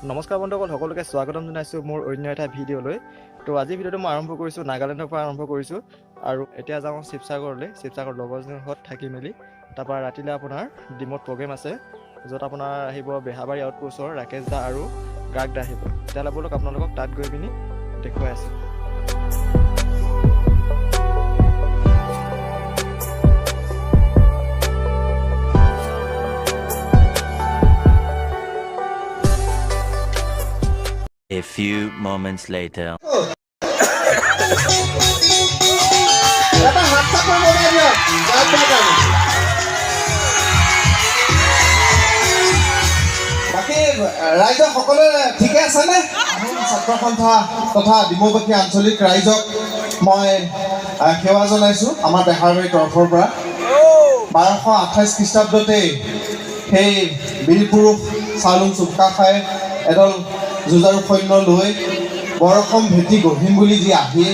নমস্কাৰ বন্ধুসকল, সকলোকে স্বাগতম জনাইছোঁ মোৰ অন্য এটা ভিডিঅ'লৈ। তো আজিৰ ভিডিঅ'টো মই আৰম্ভ কৰিছোঁ নাগালেণ্ডৰ পৰা আৰম্ভ কৰিছোঁ আৰু এতিয়া যাওঁ শিৱসাগৰলৈ। শিৱসাগৰ লগৰজনীৰ ঘৰত থাকি মেলি তাৰপৰা ৰাতিলৈ আপোনাৰ ডিমৌত প্ৰগ্ৰেম আছে, য'ত আপোনাৰ আহিব বেহাবাৰী আউটপোষ্টৰ ৰাকেশ দা আৰু গাৰ্গ দা আহিব। তেতিয়াহ'লে ব'লক আপোনালোকক তাত গৈ পিনি দেখুৱাই আছোঁ। A few moments later. বাকী ৰাইজ সকলোৱে ঠিকে আছেনে? ছাত্ৰ সন্থা তথা ডিমৌবাসী আঞ্চলিক ৰাইজক মই সেৱা জনাইছোঁ আমাৰ বেহাৰবাৰীৰ তৰফৰ পৰা। 1228 খ্ৰীষ্টাব্দতেই সেই বীৰ পুৰুষ চাওলুং চুকাফাই এডল যুঁজাৰু সৈন্য লৈ বৰ অসম ভেটি গঢ়িম বুলি যি আহি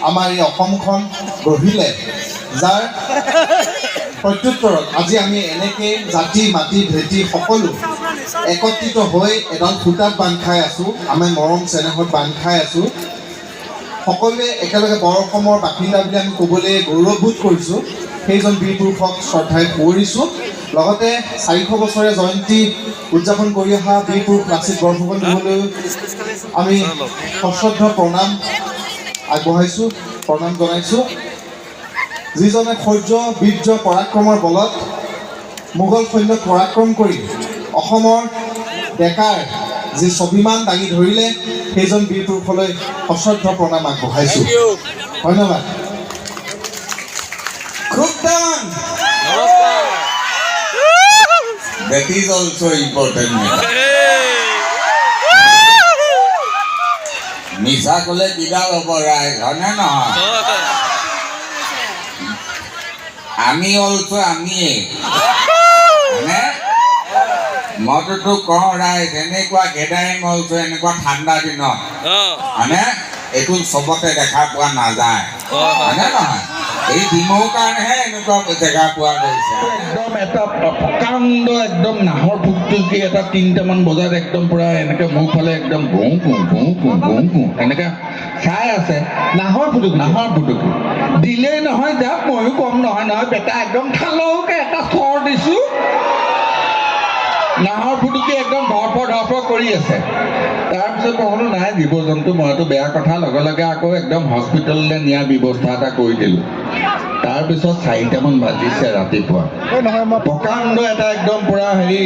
আমাৰ এই অসমখন গঢ়িলে, যাৰ প্ৰত্যুত্তৰত আজি আমি এনেকৈ জাতি মাটি ভেটি সকলো একত্ৰিত হৈ এডাল খুটাত বান্ধ খাই আছোঁ, আমি মৰম চেনেহত বান্ধ খাই আছোঁ। সকলোৱে একেলগে বৰ অসমৰ বাসিন্দা বুলি আমি ক'বলৈ গৌৰৱবোধ কৰিছোঁ। সেইজন বীৰ পুৰুষক শ্ৰদ্ধাই সুঁৱৰিছোঁ। লগতে 400 বছৰীয়া জয়ন্তী উদযাপন কৰি অহা বীৰ পুৰুষ লাচিত বৰফুকন দেৱলৈ আমি সশ্ৰদ্ধ প্ৰণাম আগবঢ়াইছোঁ, প্ৰণাম জনাইছোঁ। যিজনে শৌৰ্য বীৰ্য পৰাক্ৰমৰ বলত মোগল সৈন্যক পৰাক্ৰম কৰি অসমৰ ডেকাৰ যি স্বাভিমান দাঙি ধৰিলে, সেইজন বীৰ পুৰুষলৈ সশ্ৰদ্ধ প্ৰণাম আগবঢ়াইছোঁ। ধন্যবাদ। খুব ডাঙৰ। That is also important. মিছা ক'লে কিডাল হ'ব ৰাইজ, হয়নে নহয়? আমি অলছো আমিয়ে, হয়নে? মইতো কওঁ ৰাইজ, এনেকুৱা গেদাৰিং অলছো এনেকুৱা ঠাণ্ডা দিনত, হয়নে? এইটো চবতে দেখা পোৱা নাযায়, হয়নে নহয়? এই ডিমৌৰ কাৰণেহে এনেকুৱা জেগা পোৱা গৈছে। একদম এটা প্ৰকাণ্ড একদম নাহৰ ফুটুকি এটা 3টামান বজাত একদম পুৰা এনেকে মোৰ ফালে একদম ঘুঁ ঘুঁ এনেকে চাই আছে। নাহৰ ফুটুকি দিলেই নহয় যাক, ময়ো কম নহয় বেটা একদম ঠালৌকে এটা চৰ দিছোঁ। নাহৰ ফুটুকি একদম ধৰফৰ কৰি আছে। তাৰপিছত মই বোলো নাই জীৱ জন্তু মইতো বেয়া কথা, লগে লগে আকৌ একদম হস্পিটেললৈ নিয়াৰ ব্যৱস্থা এটা কৰি দিলোঁ। তাৰপিছত 4টামান বাজিছে ৰাতিপুৱা, প্ৰকাণ্ড এটা একদম পুৰা হেৰি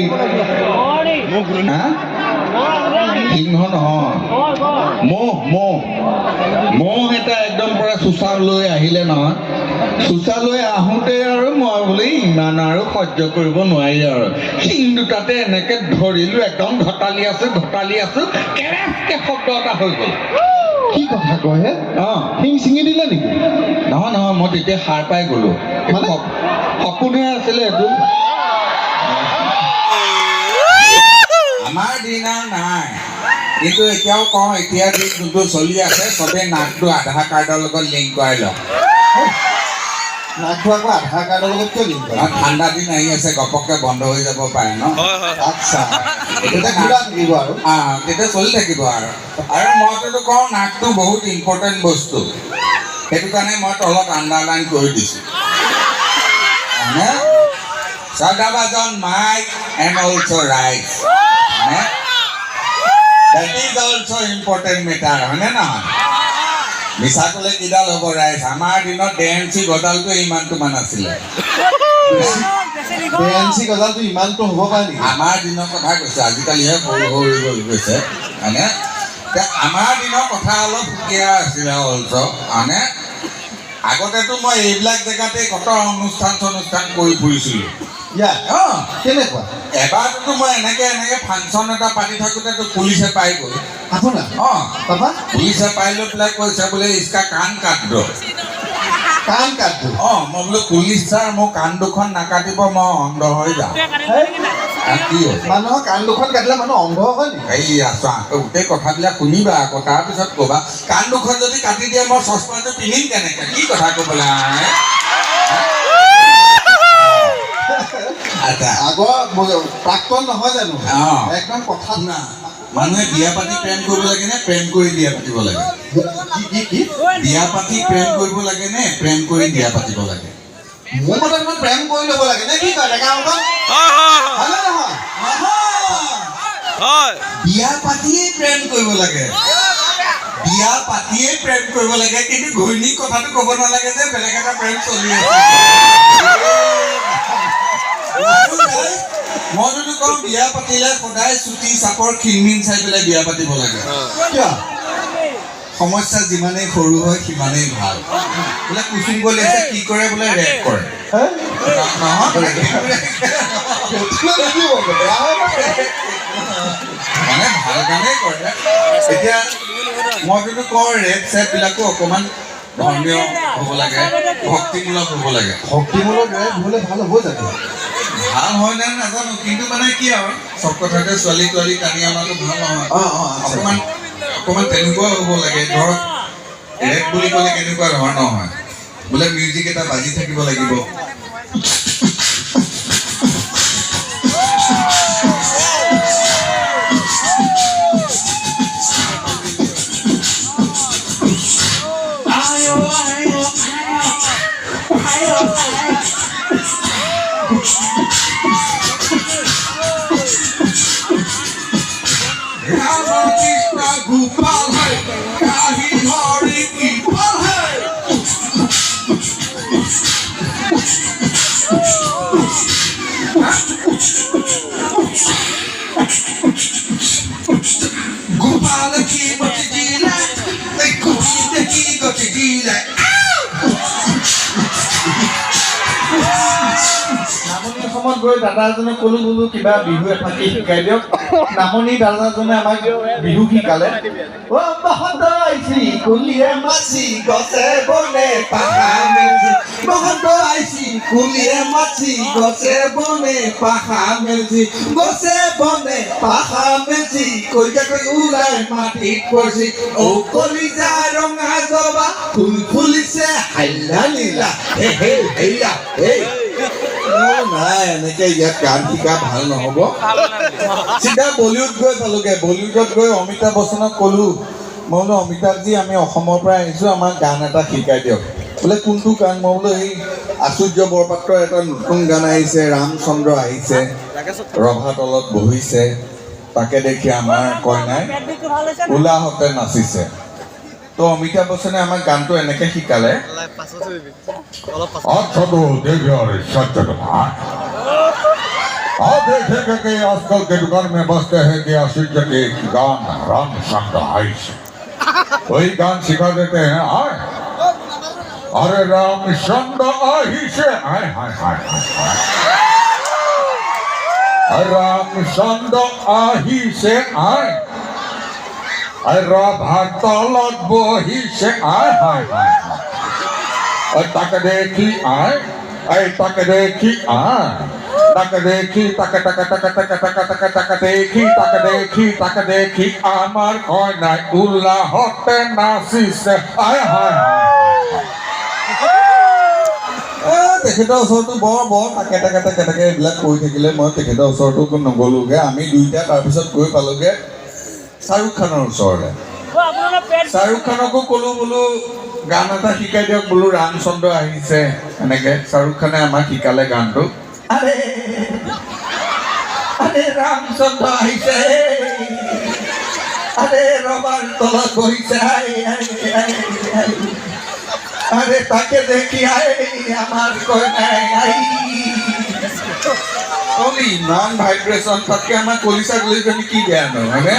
সিংহ নহয়, মহ এটা একদম পুৰা চোচা লৈ আহিলে নহয়। চোচা লৈ আহোঁতে আৰু মই বোলে ইমান আৰু সহ্য কৰিব নোৱাৰি আৰু শিং দুটাতে এনেকে ধৰিলোঁ, একদম ঘটালি আছোঁ কেৰেপকে শব্দ এটা হৈ গ'ল। কি কথা কয় হে? শিং ছিঙি দিলে নেকি? নহয় মই তেতিয়া সাৰ পাই গ'লোঁ। সপোনে আছিলে এইটো। আমাৰ দিন আৰু নাই, কিন্তু এতিয়াও কওঁ, এতিয়া যোনটো চলি আছে চবেই নাকটো আধাৰ কাৰ্ডৰ লগত লিংক কৰাই লওক। নাকটো আকৌ আধাৰ কাৰ্ডৰ লগত কিয় লিংক কৰে? ঠাণ্ডা দিন আহি আছে, ঘপককৈ বন্ধ হৈ যাব পাৰে ন। আচ্ছা, তেতিয়া থাকিব আৰু তেতিয়া চলি থাকিব আৰু মইতো কওঁ নাকটো বহুত ইম্পৰ্টেণ্ট বস্তু, সেইটো কাৰণে মই তলত আণ্ডাৰলাইন কৰি দিছোঁ। Sadabajon mic and also rice. That is also important matter, হয়নে নহয়? মিছা ক'লে কিডাল হ'ব ৰাইজ, আমাৰ দিনত ডেএনচি গজালটো ইমানটোমান আছিলে। ডেএনচি গজালটো ইমানটো হ'ব পাৰে নেকি? আমাৰ দিনৰ কথা কৈছে, আজিকালিহে সৰু হৈ গৈছে, হয়নে? আমাৰ দিনৰ কথা অলপ সুকীয়া আছিলে অলছো, হয়নে? আগতেতো মই এইবিলাক জেগাতে কত অনুষ্ঠান কৰি ফুৰিছিলোঁ। কেনেকুৱা? এবাৰতো মই এনেকে ফাংচন এটা পাতি থাকোঁতে পুলিচে পাই গ'ল। আপোনাৰ? পুলিচে পাই লৈ পেলাই কৈছে বোলে ইচকা কাণ কাট দো। কাণ কাট দো? মই বোলো পুলিচ ছাৰ মোৰ কাণ দুখন নাকাটিব, মই অন্ধ হৈ যাওঁ। মানুহৰ কাণ দুখন কাটিলে মানুহ অন্ধ হয় নেকি? এইয়া চোৱা, গোটেই কথাবিলাক শুনিবা আকৌ, তাৰপিছত ক'বা কাণ দুখন যদি কাটি দিয়ে মই চশমাটো পিন্ধিম কেনেকে? কি কথা ক'বলৈ আগৰ প্ৰাক্তন নহয় জানো? একদম কথা না মানুহে বিয়া পাতি প্ৰেম কৰিব লাগে নে প্ৰেম কৰি বিয়া পাতিব লাগে? কি বিয়া পাতি প্ৰেম কৰিব লাগে নে প্ৰেম কৰি বিয়া পাতিব লাগে? মোৰ মতে মই প্ৰেম কৰি ল'ব লাগে নে কি কয় ডেকা অংকল? হয়নে নহয়? নহয়। বিয়া পাতিয়ে প্ৰেম কৰিব লাগে। বিয়া পাতিয়ে প্ৰেম কৰিব লাগে, কিন্তু ঘৈণীক কথাটো ক'ব নালাগে যে বেলেগ এটা প্ৰেম চলি আছে। মই যদি কওঁ বিয়া পাতিলে সদায় চুটি চাপৰ খিনমিন চাই পেলাই বিয়া পাতিব লাগে। কিয়? সমস্যা যিমানেই সৰু হয় সিমানেই ভাল। বোলে কুচুম গলিয়াছে কি কৰে বোলে ৰেপ কৰে। হে? নহয় মানে ভাল কামেই কৰে। এতিয়া মই যদি কওঁ ৰেপ চেপবিলাকো অকণমান ধৰ্মীয় হ'ব লাগে, ভক্তিমূলক হ'ব লাগে। ভক্তিমূলক ৰেপ হ'লে ভাল হ'ব জানো? ভাল হয় নে নাজানো, কিন্তু মানে কি আৰু চব কথাতে ছোৱালী তোৱালী টানি অনাটো ভাল নহয়। অকণমান অকণমান তেনেকুৱাও হ'ব লাগে। ধৰক ৰেপ বুলি ক'লে কেনেকুৱা ধৰণৰ হয়, বোলে মিউজিক এটা বাজি থাকিব লাগিব। গোপাল হয় কাহি ধৰি কৃপাল হয়। গোপাল কি গতি দিলে দেখি গতি দিলে। নামনি অসমত গৈ দাদা এজনে ক'লো বোলো কিবা বিহু এফাকি শিকাই দিয়ক। নামনি দাদাজনে আমাক বিহু শিকালে। অ' বসন্ত আহিছি কুলিয়ে মাছি গছে বনে পাখা মেলছি। বসন্ত আহিছি কুলিয়ে মাছি গছে বনে পাখা মেলছি। গছে বনে পাখা মেলছি কলিজাকৈ ওলাই মাটিত পৰিছি। ঔ কলিজা ৰঙা জবা ফুল ফুলিছে হাল্লা লীলা হে হে হেয়া হে। নাই এনেকে ইয়াত গান শিকা ভাল নহ'ব। চিধা বলিউড গৈ পালোগে। বলিউডত গৈ অমিতাভ বচ্চনক ক'লো, মই বোলো অমিতাভজী আমি অসমৰ পৰা আহিছোঁ, আমাক গান এটা শিকাই দিয়ক। বোলে কোনটো গান? মই বোলো এই আচুৰ্য বৰপাত্ৰৰ এটা নতুন গান আহিছে, ৰামচন্দ্ৰ আহিছে, ৰভা তলত বহিছে, তাকে দেখি আমাৰ কইনাই উলাহতে নাচিছে। তো অমিতাভ বচ্চনে আমাক গানটো এনেকে শিকালে। अच्छा तो देखिए और सच्चा तो आप देखेंगे कि आजकल के दुकान में बसते हैं कि आशिक के गान राम शब्द आइश वही गान सिखा देते हैं आए। अरे राम शब्द आइश हाय हाय हाय हाय राम शब्द आइश आए। राभा तलत बही से आए हाय हाय तक देखी आए तक देखी आए तक देखी तक तक तक तक तक तक तक देखी तक देखी तक देखी आमार कइना उल्लाहते नाचिছে आए हाय তেখেতৰ ওচৰতো বৰ তাকে এইবিলাক কৈ থাকিলে মই তেখেতৰ ওচৰতো নগ'লোগে। আমি দুইটা তাৰপিছত গৈ পালোগে শ্বাহৰুখ খানৰ ওচৰলে। শ্বাহৰুখ খানকো ক'লো বোলো গান এটা শিকাই দিয়ক, বোলো ৰামচন্দ্ৰ আহিছে এনেকে। শ্বাহৰুখ খানে আমাক শিকালে গানটো। আৰে আৰে ৰামচন্দ্ৰ আহিছে, আৰে ৰবাৰ তলত বহিছে, আৰে তাকে দেখি আমাৰ কইনাই ইমান ভাইব্ৰেশ্যন, তাতকে আমাৰ কলিচা গলিজনী কি বেয়া নহয়নে?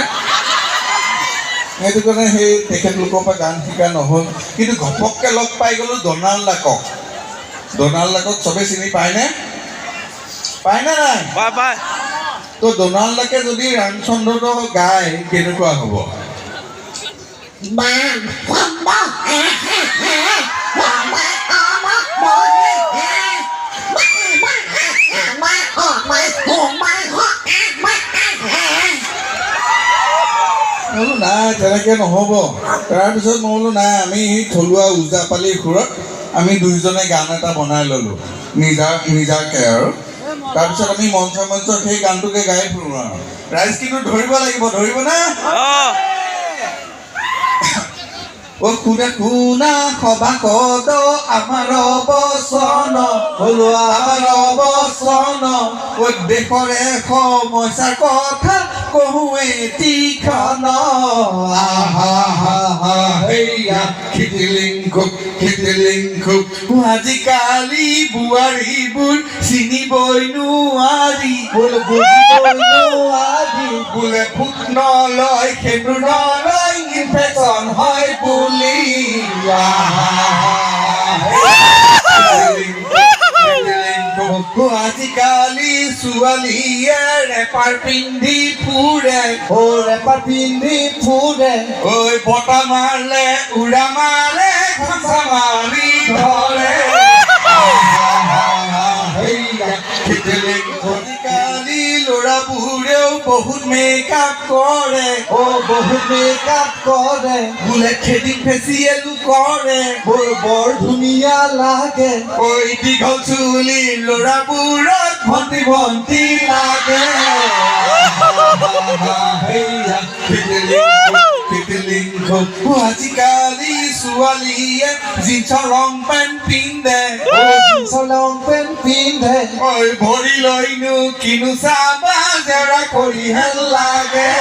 সেইটো কাৰণে সেই তেখেতলোকৰ পৰা গান শিকা নহ'ল। কিন্তু ঘপককৈ লগ পাই গ'লো ডনাল্ড ডাকক। ডনাল্ড ডাকক চবেই চিনি পায়নে? পায়নে নাই? তো ডনাল্ড ডাকে যদি ৰামচন্দ্ৰটো গায় কেনেকুৱা হ'ব? বোলো নাই তেনেকৈ নহ'ব। তাৰপিছত মই বোলো নাই, আমি থলুৱা ওজাপালিৰ সুৰত আমি দুইজনে গান এটা বনাই ল'লোঁ নিজাকৈ আৰু। তাৰপিছত আমি মঞ্চ সেই গানটোকে গাই ফুৰোঁ আৰু ৰাইজ কিন্তু ধৰিব লাগিব ধৰিব না ও খুনা খুনা সভাসদ আমাৰ বচন হলোৱা আমাৰ বচন ও দেশৰে সমস্যাৰ কথা কহুৱে তীক্ষণ হেয়া খিটিলিংখুক আজিকালি বোৱাৰীবোৰ চিনিবই নোৱাৰি বোলে ফুট নলয় সেন্দুৰ নলয় ইনফেকশ্যন হয় বুলি আজিকালি ছোৱালীয়ে ৰেপাৰ পিন্ধি ফুৰে ঐ বতা মাৰলে উৰা মাৰে খচা মাৰি ধৰে আজিকালি ল'ৰাবোৰেও বহুত মেকআপ কৰে বোলে থ্ৰেডিং ফেচিয়েলো কৰে বৰ ধুনীয়া লাগে ঐ দীঘল চুলি ল'ৰাবোৰক ভণ্টি লাগে আজিকালি ছোৱালীয়ে জিন্সৰ ৰং পেণ্ট পিন্ধে ঐ ভৰি লৈনো কিনো চাবা জেৰা কৰি হেন লাগে